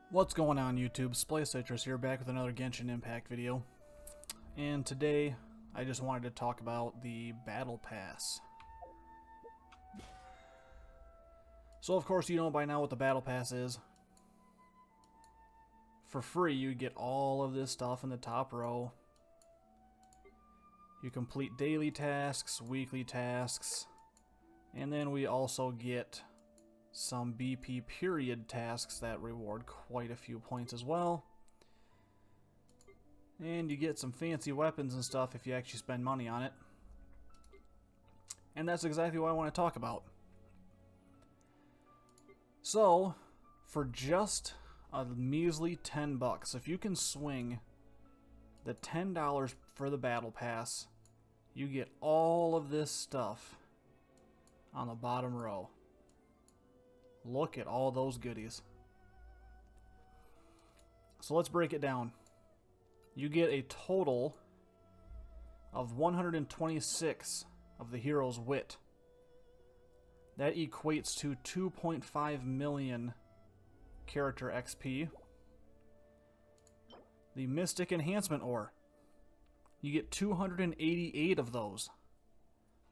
What's going on YouTube? Citrus here, back with another Genshin Impact video. And today, I just wanted to talk about the Battle Pass. So of course you know by now what the Battle Pass is. For free, you get all of this stuff in the top row. You complete daily tasks, weekly tasks, and then we also get some BP period tasks that reward quite a few points as well. And you get some fancy weapons and stuff if you actually spend money on it. And that's exactly what I want to talk about. So, for just a measly $10, if you can swing the $10 for the Battle Pass, you get all of this stuff on the bottom row. Look at all those goodies. So let's break it down. You get a total of 126 of the hero's wit. That equates to 2.5 million character XP. The Mystic Enhancement Ore. You get 288 of those.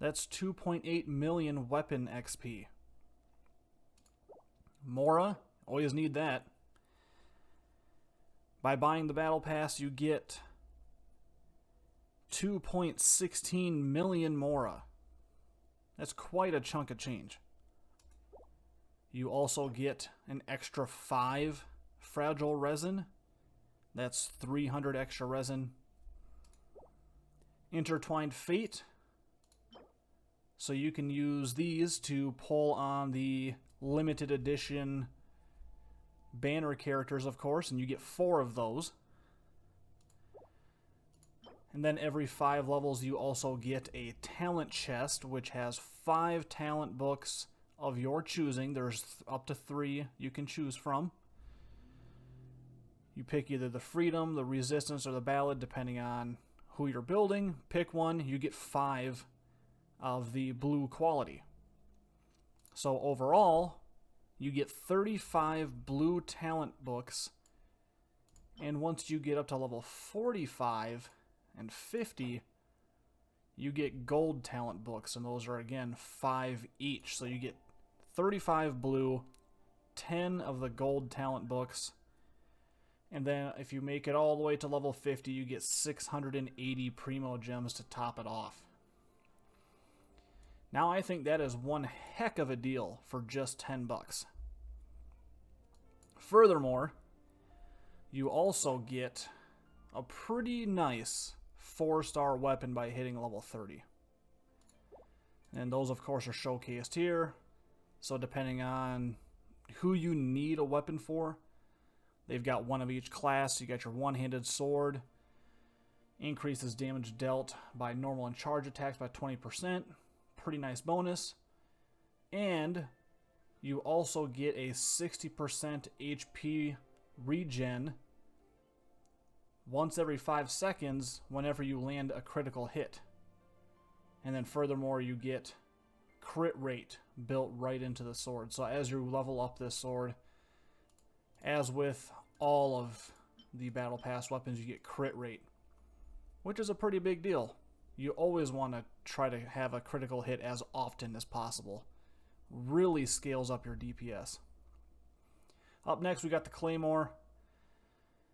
That's 2.8 million weapon XP. Mora, always need that. By buying the Battle Pass, you get 2.16 million Mora. That's quite a chunk of change. You also get an extra 5 fragile resin. That's 300 extra resin. Intertwined Fate. So you can use these to pull on the limited edition banner characters, of course, and you get 4 of those. And then every 5 levels you also get a talent chest, which has 5 talent books of your choosing. There's up to 3 you can choose from. You pick either the Freedom, the Resistance, or the Ballad, depending on who you're building. Pick one, you get 5 of the blue quality. So overall, you get 35 blue talent books, and once you get up to level 45 and 50, you get gold talent books, and those are again 5 each. So you get 35 blue, 10 of the gold talent books, and then if you make it all the way to level 50, you get 680 primo gems to top it off. Now I think that is one heck of a deal for just $10. Furthermore, you also get a pretty nice 4-star weapon by hitting level 30. And those of course are showcased here. So depending on who you need a weapon for, they've got one of each class. You got your one-handed sword. Increases damage dealt by normal and charge attacks by 20%. Pretty nice bonus. And you also get a 60% HP regen once every 5 seconds whenever you land a critical hit. And then furthermore, you get crit rate built right into the sword. So as you level up this sword, as with all of the Battle Pass weapons, you get crit rate, which is a pretty big deal. You always want to try to have a critical hit as often as possible. Really scales up your DPS. Up next, we got the Claymore.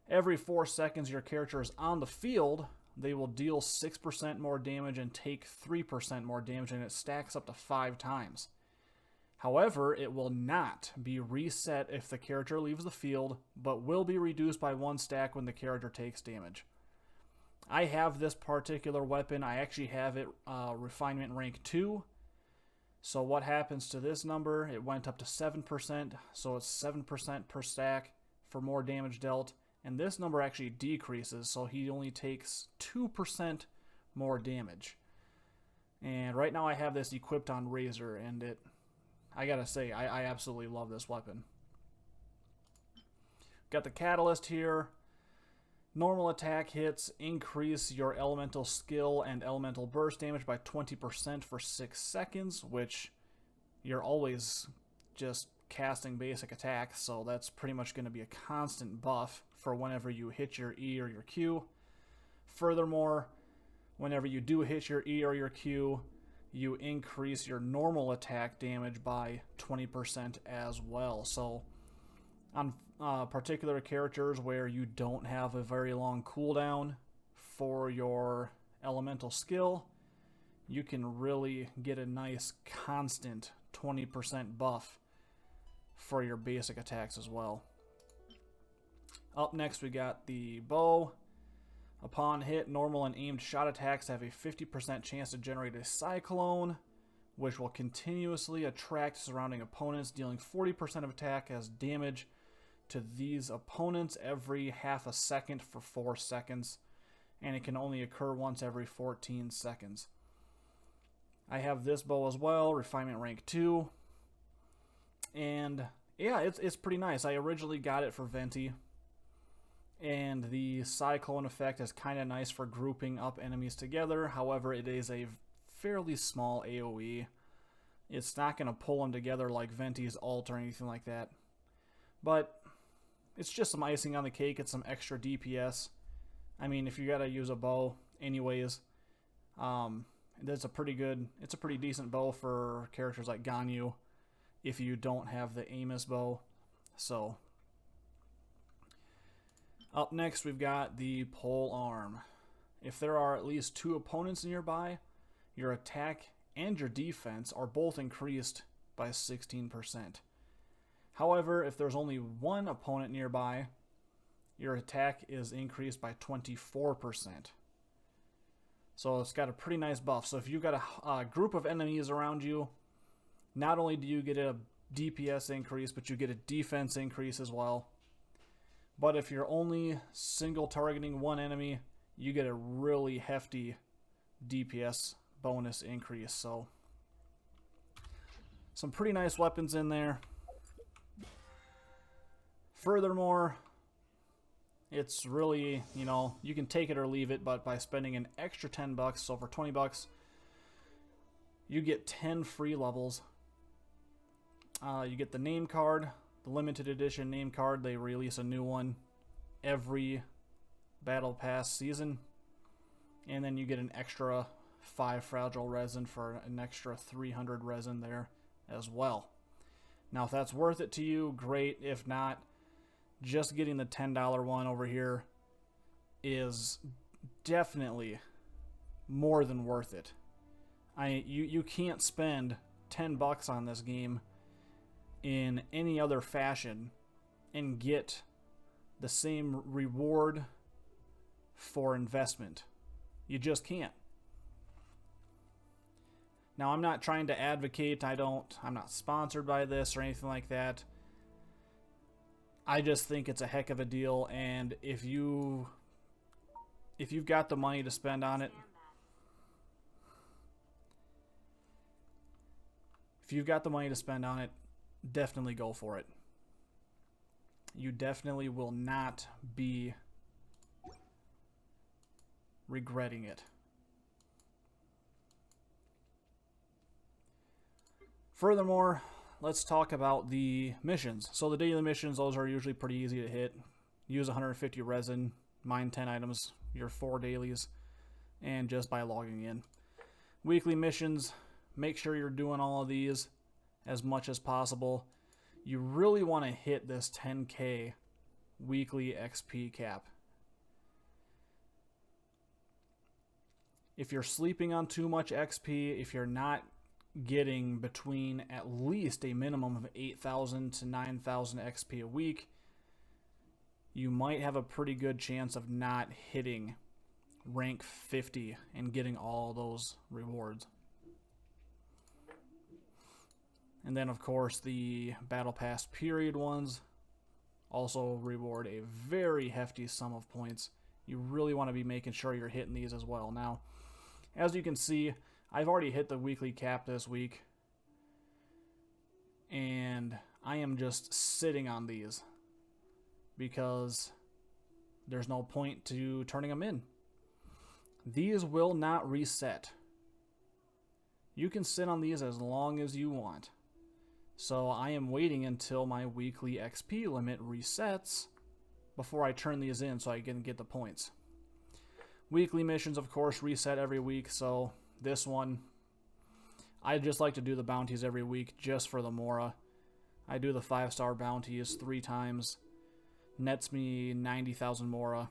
Every 4 seconds your character is on the field, they will deal 6% more damage and take 3% more damage, and it stacks up to 5 times. However, it will not be reset if the character leaves the field, but will be reduced by 1 stack when the character takes damage. I have this particular weapon. I actually have it refinement rank 2. So what happens to this number? It went up to 7%, so it's 7% per stack for more damage dealt. And this number actually decreases, so he only takes 2% more damage. And right now I have this equipped on Razor, and I gotta say, I absolutely love this weapon. Got the Catalyst here. Normal attack hits increase your elemental skill and elemental burst damage by 20% for 6 seconds, which you're always just casting basic attacks, so that's pretty much going to be a constant buff for whenever you hit your E or your Q. Furthermore, whenever you do hit your E or your Q, you increase your normal attack damage by 20% as well. So on particular characters where you don't have a very long cooldown for your elemental skill, you can really get a nice constant 20% buff for your basic attacks as well. Up next, we got the bow. Upon hit, normal and aimed shot attacks have a 50% chance to generate a cyclone, which will continuously attract surrounding opponents, dealing 40% of attack as damage to these opponents every half a second for 4 seconds, and it can only occur once every 14 seconds. I have this bow as well, refinement rank 2, and yeah, it's pretty nice. I originally got it for Venti, and the cyclone effect is kind of nice for grouping up enemies together. However, it is a fairly small AoE. It's not going to pull them together like Venti's ult or anything like that. But it's just some icing on the cake. It's some extra DPS. I mean, if you got to use a bow anyways, it's a pretty decent bow for characters like Ganyu if you don't have the Amos bow. So up next, we've got the pole arm. If there are at least 2 opponents nearby, your attack and your defense are both increased by 16%. However, if there's only 1 opponent nearby, your attack is increased by 24%. So it's got a pretty nice buff. So if you've got a group of enemies around you, not only do you get a DPS increase, but you get a defense increase as well. But if you're only single targeting 1 enemy, you get a really hefty DPS bonus increase. So some pretty nice weapons in there. Furthermore, it's really, you can take it or leave it, but by spending an extra $10, so for $20, you get 10 free levels. You get the name card, the limited edition name card. They release a new one every Battle Pass season. And then you get an extra 5 fragile resin for an extra 300 resin there as well. Now, if that's worth it to you, great. If not, just getting the $10 one over here is definitely more than worth it. You can't spend $10 on this game in any other fashion and get the same reward for investment. You just can't. Now, I'm not trying to advocate. I'm not sponsored by this or anything like that. I just think it's a heck of a deal, and if you've got the money to spend on it, definitely go for it. You definitely will not be regretting it. Furthermore, let's talk about the missions. So the daily missions, those are usually pretty easy to hit. Use 150 resin, mine 10 items, your 4 dailies, and just by logging in. Weekly missions, make sure you're doing all of these as much as possible. You really want to hit this 10k weekly XP cap. If you're sleeping on too much XP, if you're not getting between at least a minimum of 8,000 to 9,000 XP a week, you might have a pretty good chance of not hitting rank 50 and getting all those rewards. And then, of course, the Battle Pass period ones also reward a very hefty sum of points. You really want to be making sure you're hitting these as well. Now, as you can see, I've already hit the weekly cap this week, and I am just sitting on these because there's no point to turning them in. These will not reset. You can sit on these as long as you want. So I am waiting until my weekly XP limit resets before I turn these in so I can get the points. Weekly missions, of course, reset every week, so this one, I just like to do the bounties every week just for the Mora. I do the 5-star bounties 3 times, nets me 90,000 Mora,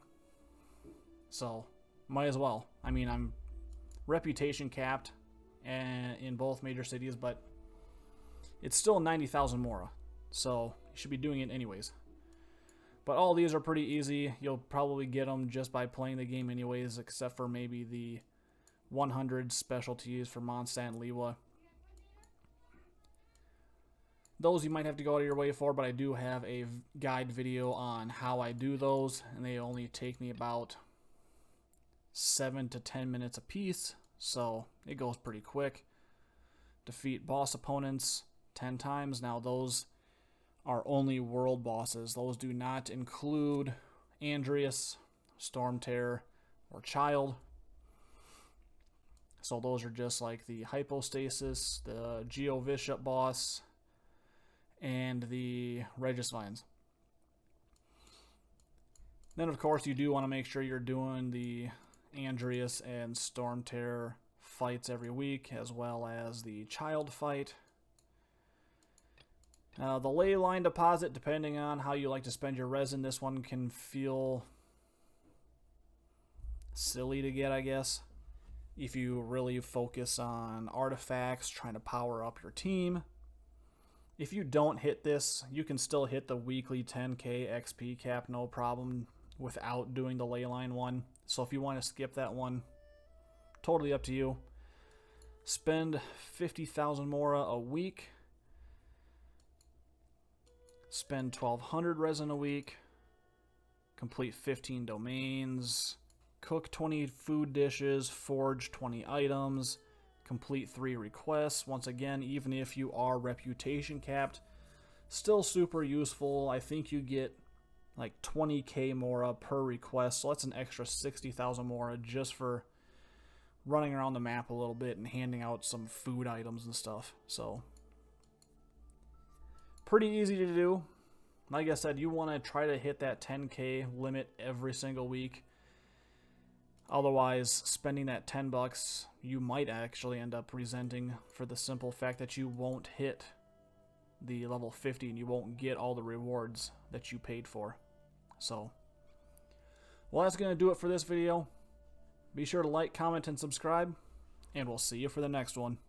so might as well. I mean, I'm reputation capped in both major cities, but it's still 90,000 Mora, so you should be doing it anyways. But all these are pretty easy. You'll probably get them just by playing the game anyways, except for maybe the 100 specialties for Mondstadt and Liwa. Those you might have to go out of your way for, but I do have a guide video on how I do those, and they only take me about 7 to 10 minutes a piece, so it goes pretty quick. Defeat boss opponents 10 times. Now those are only world bosses. Those do not include Andreas, Storm Terror, or Child. So those are just like the Hypostasis, the Geovishap boss, and the Regis Vines. Then of course you do want to make sure you're doing the Andreas and Storm Terror fights every week, as well as the Child fight. The ley line deposit, depending on how you like to spend your resin, this one can feel silly to get, I guess. If you really focus on artifacts, trying to power up your team. If you don't hit this, you can still hit the weekly 10k XP cap, no problem, without doing the ley line one. So if you want to skip that one, totally up to you. Spend 50,000 Mora a week. Spend 1,200 resin a week, complete 15 domains, cook 20 food dishes, forge 20 items, complete 3 requests. Once again, even if you are reputation capped, still super useful. I think you get like 20k Mora per request, so that's an extra 60,000 Mora just for running around the map a little bit and handing out some food items and stuff. So pretty easy to do. Like I said, you want to try to hit that 10k limit every single week. Otherwise, spending that 10 bucks, you might actually end up resenting for the simple fact that you won't hit the level 50 and you won't get all the rewards that you paid for. So, well, that's going to do it for this video. Be sure to like, comment, and subscribe, and we'll see you for the next one.